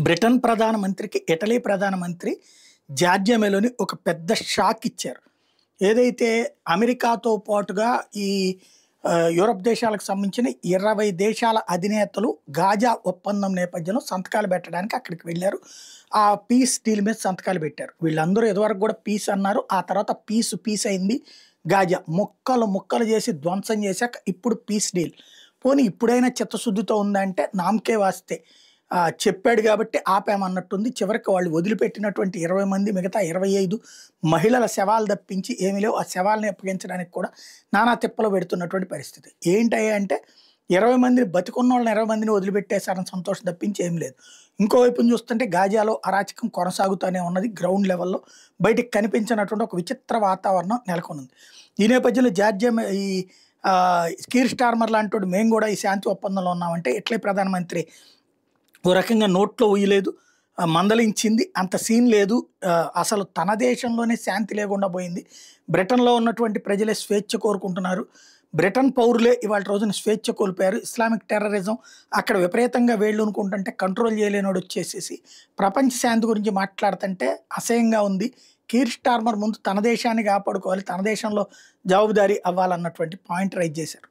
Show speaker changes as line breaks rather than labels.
Britain ప్రధానమంత్రికి Italy ప్రధానమంత్రి Georgia Meloni ఒక పెద్ద షాక్ ఇచ్చారు. ఏదైతే అమెరికాతో పాటుగా ఈ యూరప్ దేశాలకు సంబంధించిన 20 దేశాల అధినేతలు గాజా ఒప్పందం నేపథ్యంలో సంతకాలు పెట్టడానికి అక్కడికి వెళ్లారు. ఆ పీస్ డీల్ మీద సంతకాలు పెట్టారు. వీళ్ళందరూ ఇదివరకు కూడా పీస్ అన్నారు. ఆ తర్వాత పీస్ అయింది. గాజా ముక్కలు ముక్కలు చేసి ధ్వంసం చేశాక ఇప్పుడు పీస్ డీల్. పోనీ ఇప్పుడైనా చిత్తశుద్ధితో ఉందంటే నామకే వాస్తే చెప్పాడు కాబట్టి ఆపామన్నట్టుంది. చివరికి వాళ్ళు వదిలిపెట్టినటువంటి 20 మంది మిగతా 25 మహిళల శవాలు తప్పించి ఏమీ లేవు. ఆ శవాలని అప్పగించడానికి కూడా నానా తిప్పలు పెడుతున్నటువంటి పరిస్థితి. ఏంటయ్యా అంటే 20 మందిని బతికున్న వాళ్ళని 20 మందిని వదిలిపెట్టేశారని సంతోషం తప్పించి ఏం లేదు. ఇంకోవైపున చూస్తుంటే గాజాలో అరాచకం కొనసాగుతూనే ఉన్నది. గ్రౌండ్ లెవెల్లో బయటికి కనిపించినటువంటి ఒక విచిత్ర వాతావరణం నెలకొనుంది. ఈ నేపథ్యంలో జార్జియా ఈ కీర్ స్టార్మర్ లాంటి మేము కూడా ఈ శాంతి ఒప్పందంలో ఉన్నామంటే ఇటలీ ప్రధానమంత్రి ఓ రకంగా నోట్లో ఉయ్యలేదు, మందలించింది. అంత సీన్ లేదు. అసలు తన దేశంలోనే శాంతి లేకుండా పోయింది. బ్రిటన్లో ఉన్నటువంటి ప్రజలే స్వేచ్ఛ కోరుకుంటున్నారు. బ్రిటన్ పౌరులే ఇవాళ రోజున స్వేచ్ఛ కోల్పోయారు. ఇస్లామిక్ టెర్రరిజం అక్కడ విపరీతంగా వేళ్ళు అనుకుంటుంటే కంట్రోల్ చేయలేనోడు వచ్చేసేసి ప్రపంచ శాంతి గురించి మాట్లాడుతుంటే అసహ్యంగా ఉంది. కీర్ స్టార్మర్ ముందు తన దేశాన్ని కాపాడుకోవాలి, తన దేశంలో జవాబుదారీ అవ్వాలన్నటువంటి పాయింట్ రైజ్ చేశారు.